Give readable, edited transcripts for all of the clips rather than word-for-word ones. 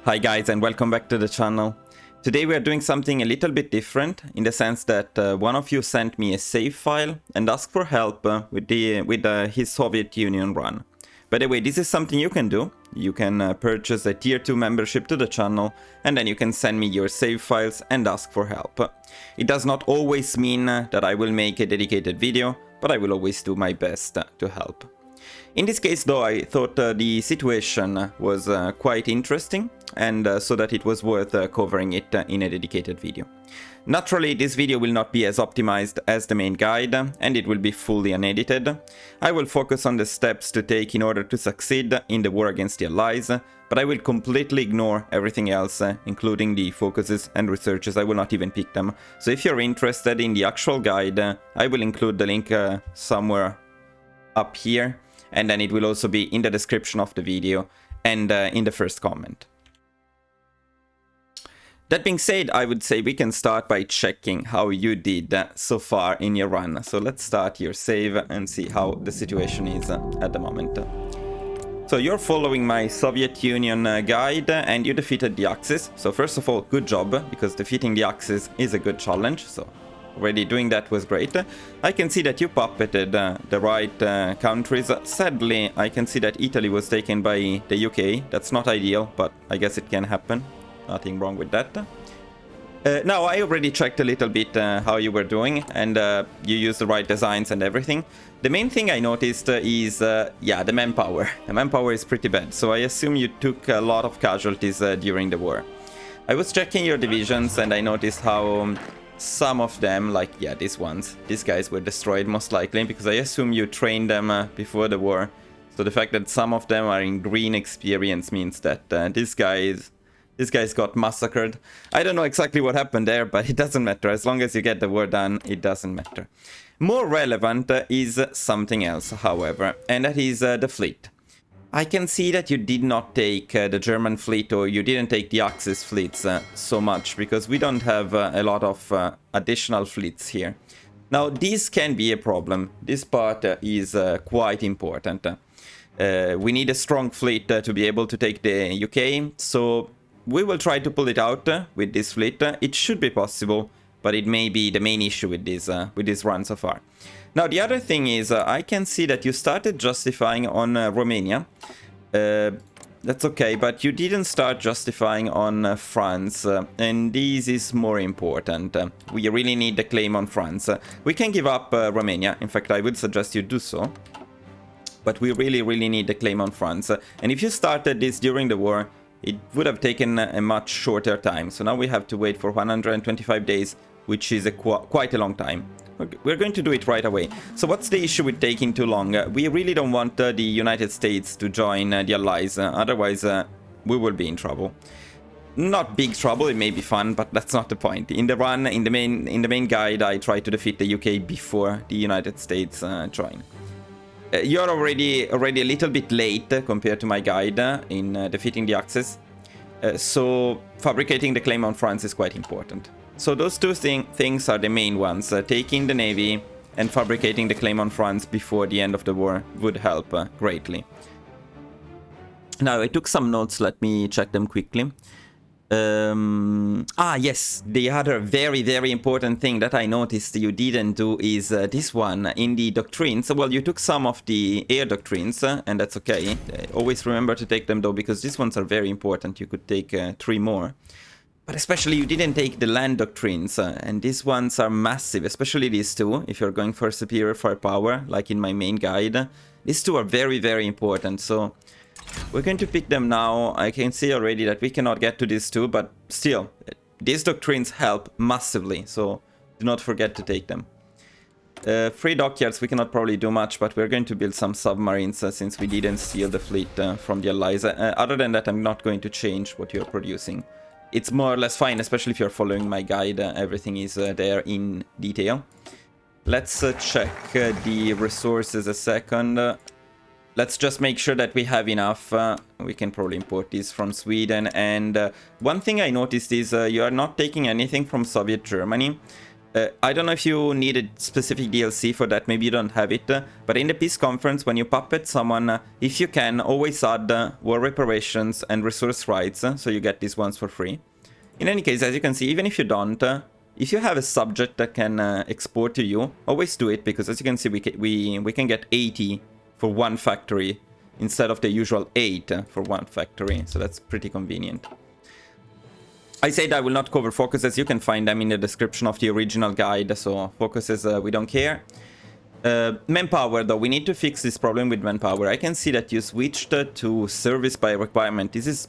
Hi guys, and welcome back to the channel. Today we are doing something a little bit different in the sense that one of you sent me a save file and asked for help with his Soviet Union run. By the way, this is something you can do. You can purchase a tier 2 membership to the channel and then you can send me your save files and ask for help. It does not always mean that I will make a dedicated video, but I will always do my best to help. In this case though, I thought the situation was quite interesting and so that it was worth covering it in a dedicated video. Naturally, this video will not be as optimized as the main guide and it will be fully unedited. I will focus on the steps to take in order to succeed in the war against the Allies, but I will completely ignore everything else, including the focuses and researches. I will not even pick them. So if you're interested in the actual guide, I will include the link somewhere up here. And then it will also be in the description of the video and in the first comment. That being said, I would say we can start by checking how you did so far in your run. So let's start your save and see how the situation is at the moment. So you're following my Soviet Union guide and you defeated the Axis. So first of all, good job, because defeating the Axis is a good challenge. So already doing that was great. I can see that you puppeted the right countries. Sadly, I can see that Italy was taken by the UK. That's not ideal, but I guess it can happen. Nothing wrong with that. Now, I already checked a little bit how you were doing, and you used the right designs and everything. The main thing I noticed is, yeah, the manpower. The manpower is pretty bad, so I assume you took a lot of casualties during the war. I was checking your divisions, and I noticed how some of them, like, yeah, these guys were destroyed most likely, because I assume you trained them before the war. So the fact that some of them are in green experience means that these guys got massacred. I don't know exactly what happened there, but it doesn't matter. As long as you get the war done, it doesn't matter. More relevant is something else, however, and that is the fleet. I can see that you did not take the German fleet, or you didn't take the Axis fleets so much, because we don't have a lot of additional fleets here. Now, this can be a problem. This part is quite important. We need a strong fleet to be able to take the UK, so we will try to pull it out with this fleet. It should be possible, but it may be the main issue with this run so far. Now, the other thing is, I can see that you started justifying on Romania. That's okay, but you didn't start justifying on France, and this is more important. We really need the claim on France. We can give up Romania. In fact, I would suggest you do so. But we really need the claim on France. And if you started this during the war, it would have taken a much shorter time. So now we have to wait for 125 days, which is quite a long time. We're going to do it right away. So what's the issue with taking too long? We really don't want the United States to join the Allies. Otherwise, we will be in trouble. Not big trouble, it may be fun, but that's not the point. In the run, in the main guide, I try to defeat the UK before the United States join. You're already a little bit late compared to my guide in defeating the Axis. So fabricating the claim on France is quite important. So those two things are the main ones. Taking the navy and fabricating the claim on France before the end of the war would help greatly. Now, I took some notes. Let me check them quickly. Yes, the other very important thing that I noticed you didn't do is this one in the doctrines. Well, you took some of the air doctrines, and that's okay. Always remember to take them though, because these ones are very important. You could take 3 more. But especially you didn't take the land doctrines, and these ones are massive, especially these two, if you're going for superior firepower, like in my main guide. These two are very important, so we're going to pick them now. I can see already that we cannot get to these two, but still, these doctrines help massively, so do not forget to take them. 3 dockyards, we cannot probably do much, but we're going to build some submarines since we didn't steal the fleet from the Allies. Other than that, I'm not going to change what you're producing. It's more or less fine, especially if you're following my guide. Everything is there in detail. Let's check the resources a second. Let's just make sure that we have enough. We can probably import these from Sweden. And one thing I noticed is you are not taking anything from Soviet Germany. I don't know if you need a specific DLC for that, maybe you don't have it, but in the peace conference, when you puppet someone, if you can, always add war reparations and resource rights, so you get these ones for free. In any case, as you can see, even if you don't, if you have a subject that can export to you, always do it, because as you can see, we can get 80 for one factory instead of the usual 8 for one factory, so that's pretty convenient. I said I will not cover focuses. You can find them in the description of the original guide, so focuses we don't care. Manpower, though, we need to fix this problem with manpower. I can see that you switched to service by requirement. This is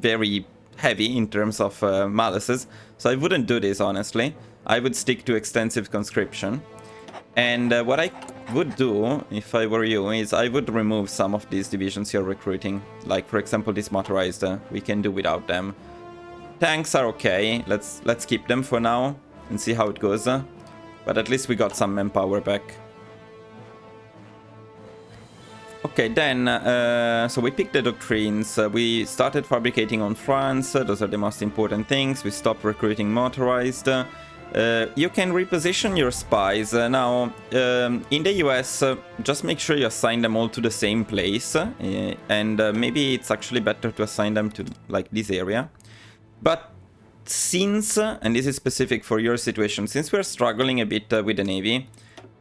very heavy in terms of malices, so I wouldn't do this, honestly. I would stick to extensive conscription. And what I would do, if I were you, is I would remove some of these divisions you're recruiting. Like, for example, this motorized, we can do without them. Tanks are okay, let's keep them for now and see how it goes, but at least we got some manpower back. Okay, then, so we picked the doctrines, we started fabricating on France, those are the most important things, we stopped recruiting motorized. You can reposition your spies. Now, in the US, just make sure you assign them all to the same place, and maybe it's actually better to assign them to, like, this area. But since, and this is specific for your situation, since we're struggling a bit with the Navy,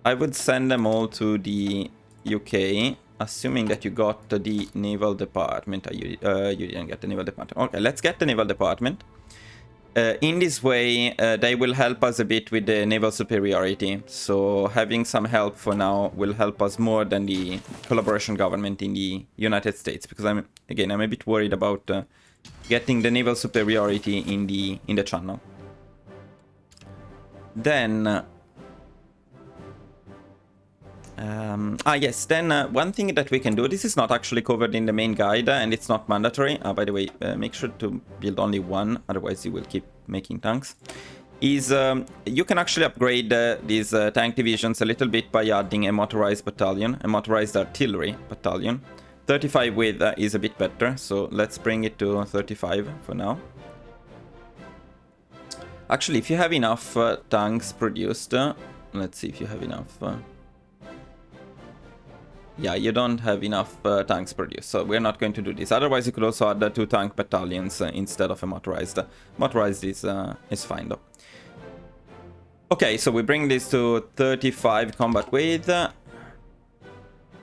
I would send them all to the UK, assuming that you got the Naval Department. You didn't get the Naval Department. Okay, let's get the Naval Department. In this way, they will help us a bit with the naval superiority. So having some help for now will help us more than the collaboration government in the United States, because I'm a bit worried about getting the naval superiority in the channel. Then yes, then one thing that we can do, this is not actually covered in the main guide, and it's not mandatory. By the way, make sure to build only one, otherwise you will keep making tanks. Is you can actually upgrade these tank divisions a little bit by adding a motorized battalion, a motorized artillery battalion. 35 with is a bit better, so let's bring it to 35 for now. Actually, if you have enough tanks produced, let's see if you have enough. Yeah, you don't have enough tanks produced, so we're not going to do this. Otherwise, you could also add 2 tank battalions instead of a motorized. Motorized is fine, though. Okay, so we bring this to 35 combat with.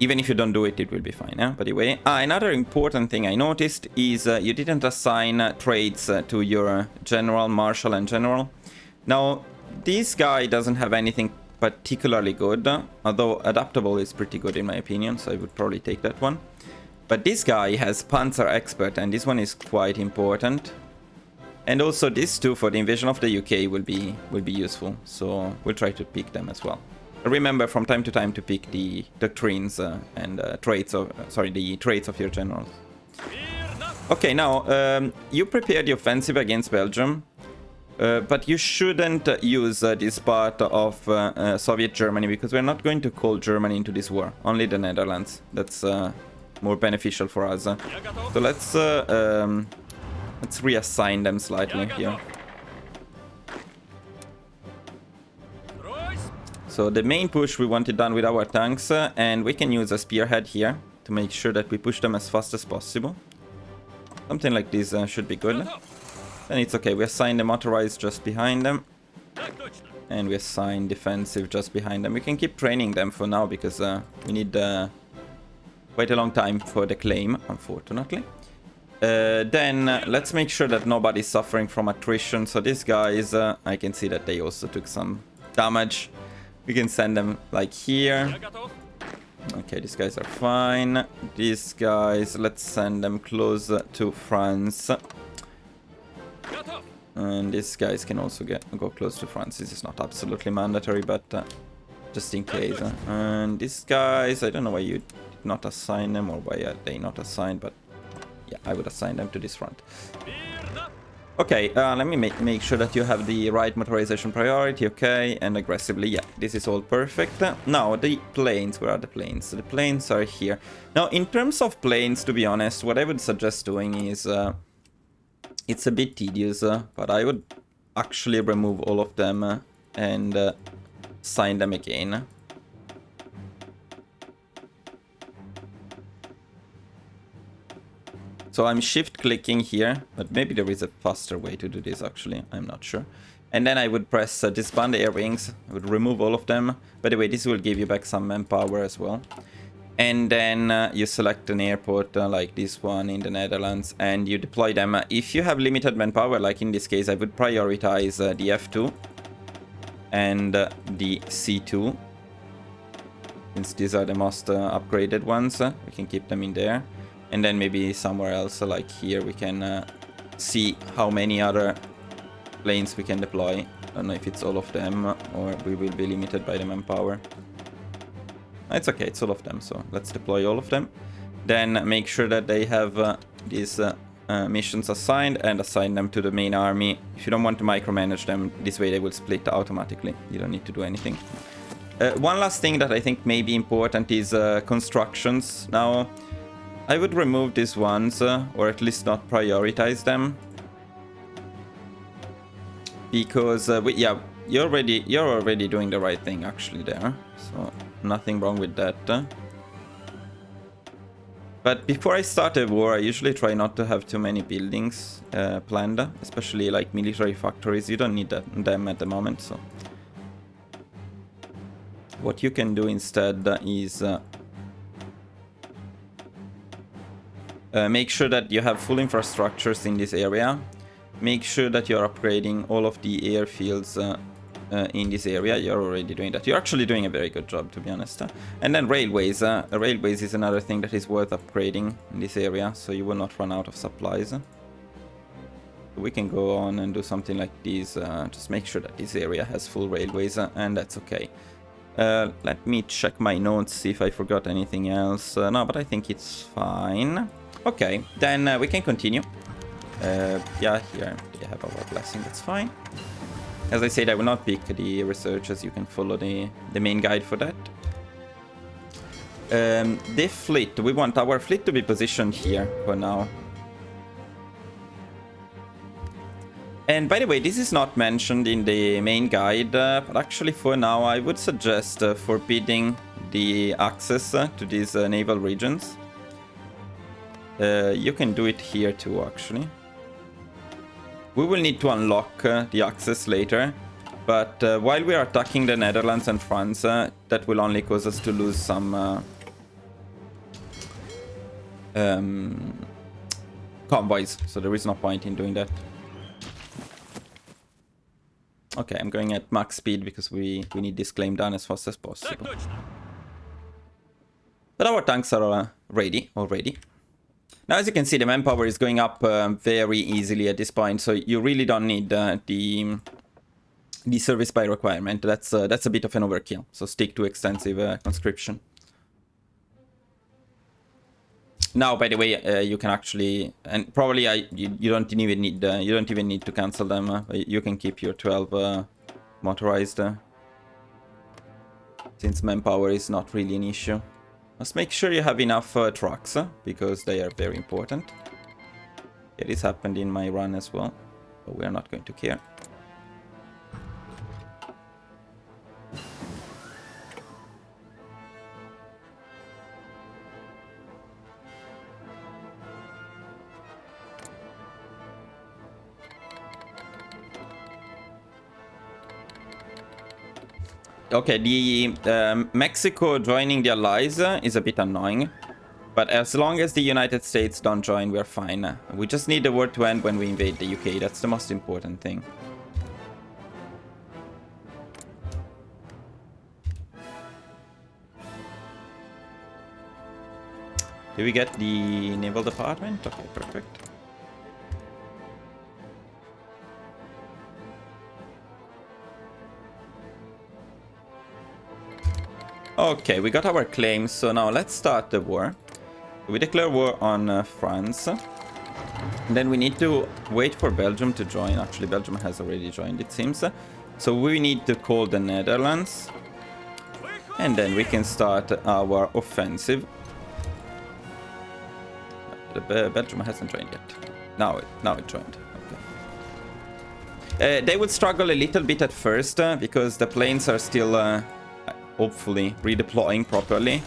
Even if you don't do it, it will be fine, yeah? But anyway, another important thing I noticed is you didn't assign trades to your general, marshal, and general. Now, this guy doesn't have anything particularly good, although adaptable is pretty good in my opinion, so I would probably take that one. But this guy has Panzer Expert, and this one is quite important. And also these two for the invasion of the UK will be useful, so we'll try to pick them as well. Remember from time to time to pick the doctrines and traits of the traits of your generals. Okay, now you prepared the offensive against Belgium, but you shouldn't use this part of Soviet Germany, because we're not going to call Germany into this war. Only the Netherlands. That's more beneficial for us. So let's reassign them slightly here. So the main push we want it done with our tanks, and we can use a spearhead here to make sure that we push them as fast as possible. Something like this should be good. Then it's okay, we assign the motorized just behind them. And we assign defensive just behind them. We can keep training them for now, because we need quite a long time for the claim, unfortunately. Then let's make sure that nobody's suffering from attrition. So these guys, I can see that they also took some damage. We can send them like here. Okay, these guys are fine. These guys, let's send them close to France. And these guys can also go close to France. This is not absolutely mandatory, but just in case. And these guys, I don't know why you did not assign them, or why are they not assigned, but yeah, I would assign them to this front. Okay, let me make sure that you have the right motorization priority, okay, and aggressively, yeah, this is all perfect. Now, the planes, where are the planes? The planes are here. Now, in terms of planes, to be honest, what I would suggest doing is, it's a bit tedious, but I would actually remove all of them and assign them again. So I'm shift clicking here, but maybe there is a faster way to do this actually, I'm not sure. And then I would press disband air wings, I would remove all of them. By the way, this will give you back some manpower as well. And then you select an airport like this one in the Netherlands and you deploy them. If you have limited manpower, like in this case, I would prioritize the F2 and the C2. Since these are the most upgraded ones, we can keep them in there. And then maybe somewhere else, like here, we can see how many other planes we can deploy. I don't know if it's all of them or we will be limited by the manpower. It's okay, it's all of them, so let's deploy all of them. Then make sure that they have these missions assigned and assign them to the main army. If you don't want to micromanage them, this way they will split automatically. You don't need to do anything. One last thing that I think may be important is constructions. Now, I would remove these ones, or at least not prioritize them. Because, yeah, you're already doing the right thing actually there. So, nothing wrong with that. But before I start a war, I usually try not to have too many buildings planned. Especially like military factories. You don't need them at the moment, so. What you can do instead is make sure that you have full infrastructures in this area. Make sure that you're upgrading all of the airfields in this area. You're already doing that. You're actually doing a very good job, to be honest. And then railways. Railways is another thing that is worth upgrading in this area, so you will not run out of supplies. We can go on and do something like this. Just make sure that this area has full railways, and that's okay. Let me check my notes, see if I forgot anything else. No, but I think it's fine. Okay, then we can continue. Yeah, here they have our blessing, that's fine. As I said, I will not pick the researchers, you can follow the main guide for that. The fleet, we want our fleet to be positioned here for now. And by the way, this is not mentioned in the main guide, but actually for now I would suggest forbidding the access to these naval regions. You can do it here too, actually. We will need to unlock the access later, but while we are attacking the Netherlands and France, that will only cause us to lose some convoys, so there is no point in doing that. Okay, I'm going at max speed because we need this claim done as fast as possible. But our tanks are ready already. Now, as you can see, the manpower is going up very easily at this point, so you really don't need the service by requirement. That's a bit of an overkill, so stick to extensive conscription. Now, by the way, you can actually, and probably you don't even need to cancel them. You can keep your 12 motorized, since manpower is not really an issue. Just make sure you have enough trucks, because they are very important. Yeah, this happened in my run as well, but we are not going to care. Okay, the Mexico joining the Allies is a bit annoying. But as long as the United States don't join, we're fine. We just need the war to end when we invade the UK. That's the most important thing. Do we get the Naval Department? Okay, perfect. Okay, we got our claims, so now let's start the war. We declare war on France. And then we need to wait for Belgium to join. Actually, Belgium has already joined, it seems. So we need to call the Netherlands. And then we can start our offensive. Belgium hasn't joined yet. Now it joined. Okay. They would struggle a little bit at first because the planes are still hopefully redeploying properly.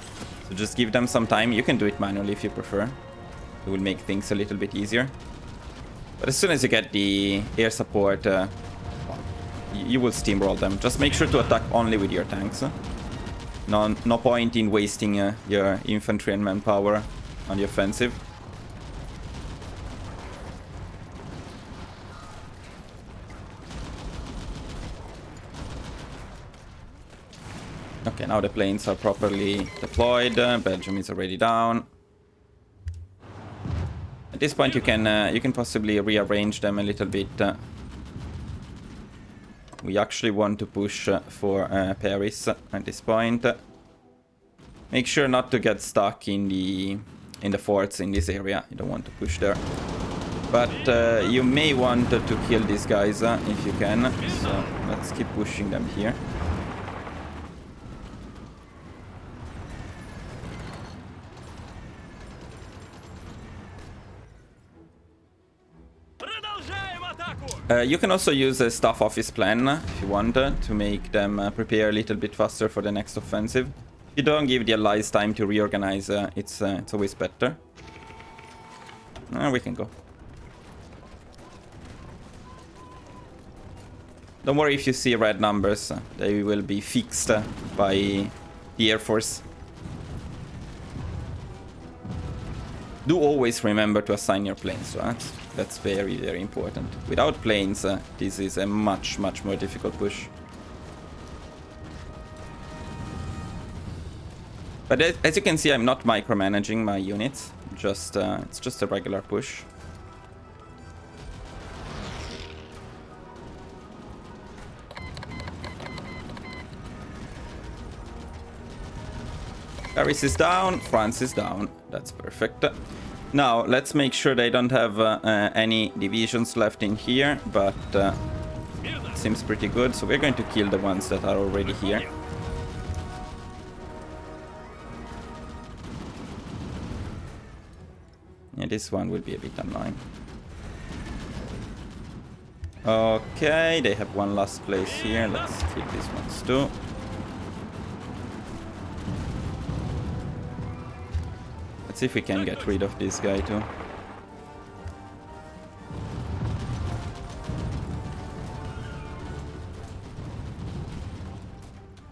So just give them some time. You can do it manually if you prefer. It will make things a little bit easier. But as soon as you get the air support, you will steamroll them. Just make sure to attack only with your tanks. No point in wasting your infantry and manpower on the offensive. Okay, now the planes are properly deployed. Belgium is already down. At this point, you can possibly rearrange them a little bit. We actually want to push for Paris at this point. Make sure not to get stuck in the forts in this area. You don't want to push there. But you may want to kill these guys if you can. So let's keep pushing them here. You can also use a staff office plan if you want to make them prepare a little bit faster for the next offensive. If you don't give the allies time to reorganize, it's always better. We can go. Don't worry if you see red numbers. They will be fixed by the Air Force. Do always remember to assign your planes, right? That's very, very important. Without planes, this is a much more difficult push. But as you can see, I'm not micromanaging my units. It's just a regular push. Paris is down, France is down. That's perfect. Now, let's make sure they don't have any divisions left in here, but it seems pretty good. So we're going to kill the ones that are already here. Yeah, this one will be a bit annoying. Okay, they have one last place here. Let's kill these ones too. Let's see if we can get rid of this guy too.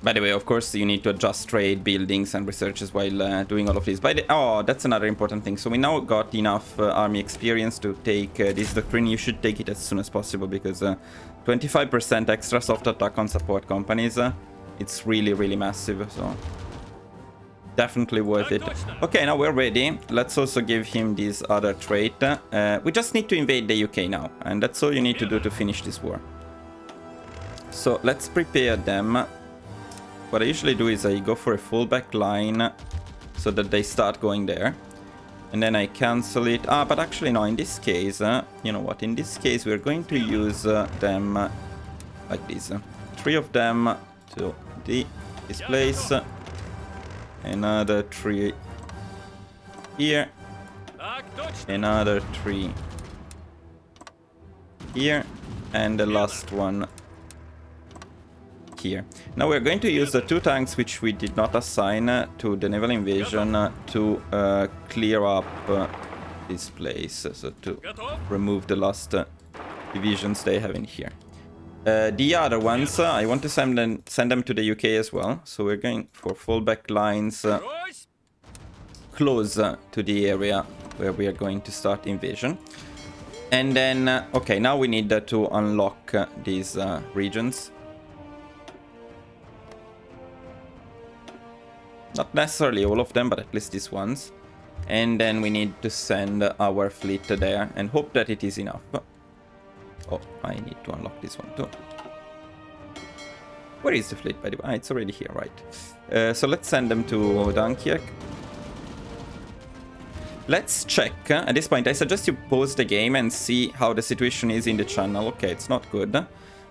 By the way, of course, you need to adjust trade, buildings, and researches while doing all of this. Oh, that's another important thing. So we now got enough army experience to take this doctrine. You should take it as soon as possible because 25% extra soft attack on support companies. It's really massive. So definitely worth it. Okay, now we're ready. Let's also give him this other trait. We just need to invade the UK now, and that's all you need to do to finish this war. So let's prepare them. What I usually do is I go for a fullback line so that they start going there. And then I cancel it. But actually no, in this case, you know what? In this case, we're going to use them like this. 3 of them to this place. Another 3 here. Another 3 here. And the last one here. Now we're going to use the 2 tanks which we did not assign to the naval invasion to clear up this place. So to remove the last divisions they have in here. The other ones, I want to send them to the UK as well. So we're going for fallback lines close to the area where we are going to start invasion. And then, okay, now we need to unlock these regions. Not necessarily all of them, but at least these ones. And then we need to send our fleet there and hope that it is enough. Oh, I need to unlock this one too. Where is the fleet, by the way? It's already here, right? So let's send them to Dunkirk. Let's check. At this point, I suggest you pause the game and see how the situation is in the channel. Okay, it's not good.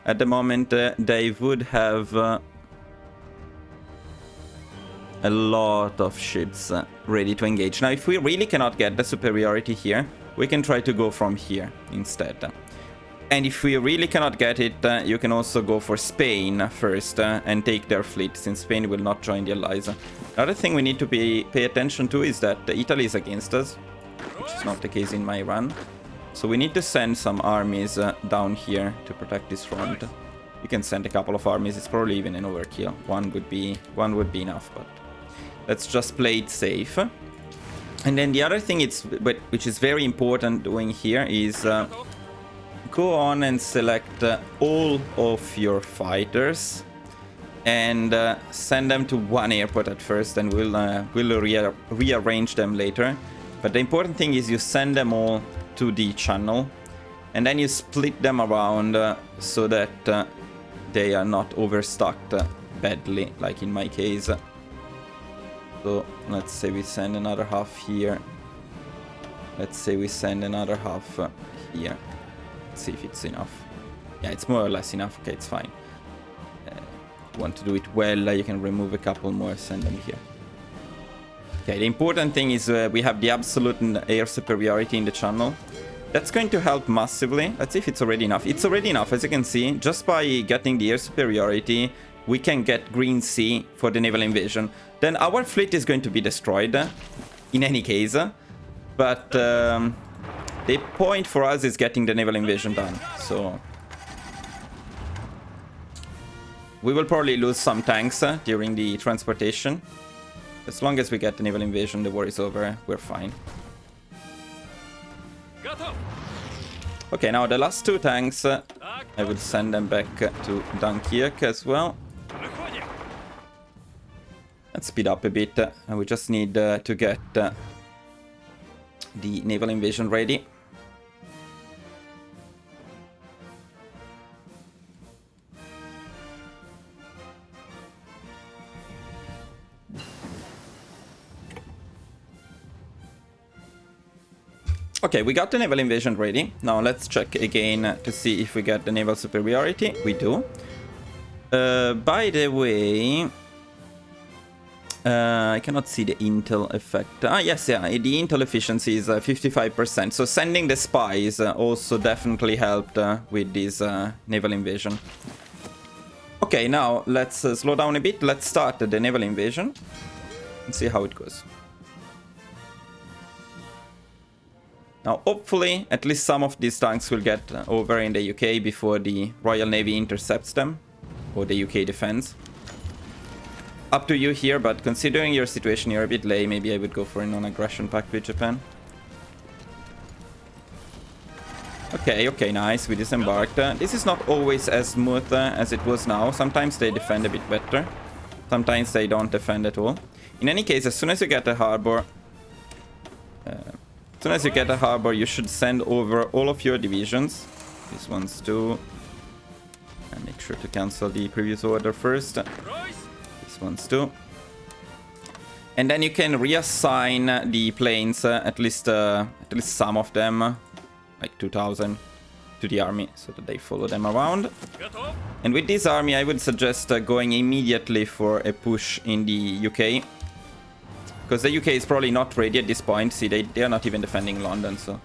At the moment, they would have a lot of ships ready to engage. Now, if we really cannot get the superiority here, we can try to go from here instead. And if we really cannot get it, you can also go for Spain first and take their fleet, since Spain will not join the Allies. Another thing we need to pay attention to is that Italy is against us, which is not the case in my run. So we need to send some armies down here to protect this front. You can send a couple of armies, it's probably even an overkill. One would be enough, but let's just play it safe. And then the other thing which is very important doing here is go on and select all of your fighters and send them to one airport at first, and we'll rearrange them later. But the important thing is you send them all to the channel, and then you split them around so that they are not overstocked badly, like in my case. So let's say we send another half here. Let's say we send another half here. Let's see if it's enough. Yeah, it's more or less enough. Okay, it's fine. Want to do it well, you can remove a couple more, send them here. Okay, the important thing is we have the absolute air superiority in the channel. That's going to help massively. Let's see if it's already enough. It's already enough, as you can see. Just by getting the air superiority, we can get Green Sea for the naval invasion. Then our fleet is going to be destroyed, in any case. But the point for us is getting the naval invasion done. So we will probably lose some tanks during the transportation. As long as we get the naval invasion, the war is over. We're fine. Okay, now the last two tanks, I will send them back to Dunkirk as well. Let's speed up a bit. We just need to get the naval invasion ready. Okay, we got the naval invasion ready. Now let's check again to see if we get the naval superiority. We do. By the way, I cannot see the intel effect. Yes, yeah, the intel efficiency is 55%. So sending the spies also definitely helped with this naval invasion. Okay, now let's slow down a bit. Let's start the naval invasion and see how it goes. Now, hopefully, at least some of these tanks will get over in the UK before the Royal Navy intercepts them, or the UK defense. Up to you here, but considering your situation, you're a bit late, maybe I would go for a non-aggression pact with Japan. Okay, nice, we disembarked. This is not always as smooth as it was now. Sometimes they defend a bit better. Sometimes they don't defend at all. In any case, as soon as you get a harbor... you should send over all of your divisions. These ones too. And make sure to cancel the previous order first. These ones too. And then you can reassign the planes, at least some of them, like 2,000, to the army, so that they follow them around. And with this army, I would suggest going immediately for a push in the UK. Because the UK is probably not ready at this point. See, they are not even defending London, so...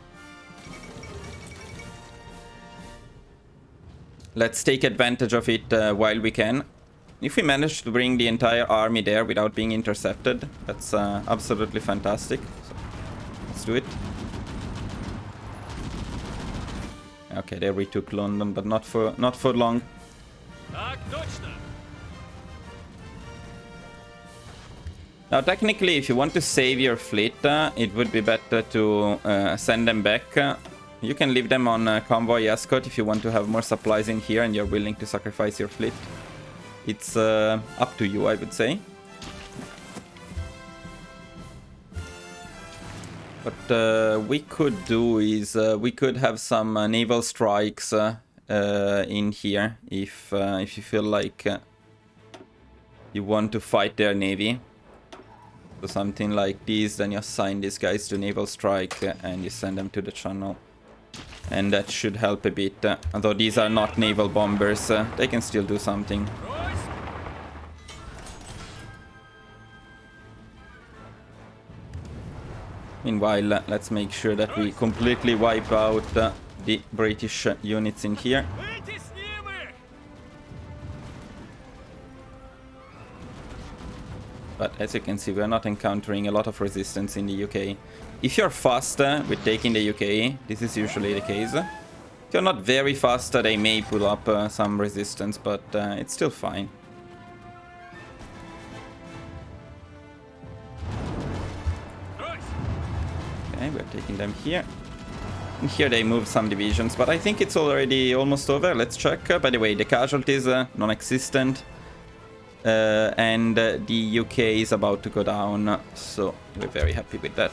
Let's take advantage of it while we can. If we manage to bring the entire army there without being intercepted, that's absolutely fantastic. So, let's do it. Okay, they retook London, but not for long. Now, technically, if you want to save your fleet, it would be better to send them back. You can leave them on convoy escort if you want to have more supplies in here and you're willing to sacrifice your fleet. It's up to you, I would say. What we could do is we could have some naval strikes in here if you feel like you want to fight their navy. So something like this, then you assign these guys to naval strike and you send them to the channel. And that should help a bit. Although these are not naval bombers, they can still do something. Meanwhile, let's make sure that we completely wipe out the British units in here. But as you can see, we are not encountering a lot of resistance in the UK. If you're faster with taking the UK, this is usually the case. If you're not very fast, they may pull up some resistance, but it's still fine. Okay, we're taking them here. And here they move some divisions, but I think it's already almost over. Let's check. By the way, the casualties non-existent. And the UK is about to go down, so we're very happy with that.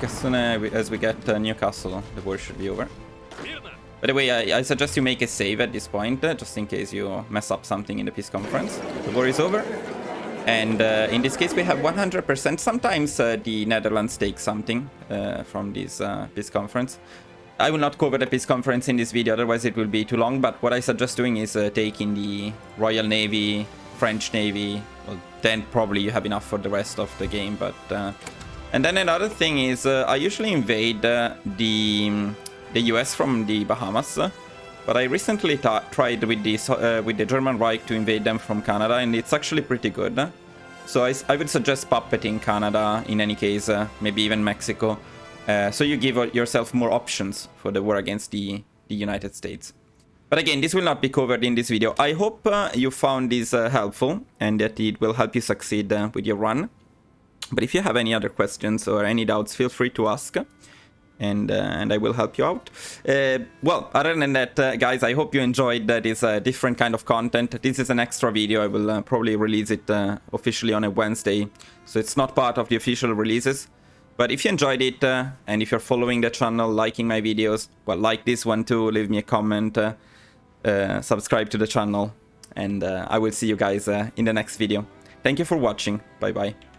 As soon as we get Newcastle, the war should be over. By the way, I suggest you make a save at this point, just in case you mess up something in the peace conference. The war is over. And in this case, we have 100%. Sometimes the Netherlands take something from this peace conference. I will not cover the peace conference in this video, otherwise it will be too long. But what I suggest doing is taking the Royal Navy, French Navy. Well, then probably you have enough for the rest of the game. But and then another thing is I usually invade the US from the Bahamas. But I recently tried with the German Reich to invade them from Canada, and it's actually pretty good. So I would suggest puppeting Canada in any case, maybe even Mexico. So you give yourself more options for the war against the United States. But again, this will not be covered in this video. I hope you found this helpful and that it will help you succeed with your run. But if you have any other questions or any doubts, feel free to ask. And I will help you out. Well, other than that, guys, I hope you enjoyed this different kind of content. This is an extra video. I will probably release it officially on a Wednesday, so it's not part of the official releases. But if you enjoyed it, and if you're following the channel, liking my videos, well, like this one too, leave me a comment, subscribe to the channel, and I will see you guys in the next video. Thank you for watching. Bye-bye.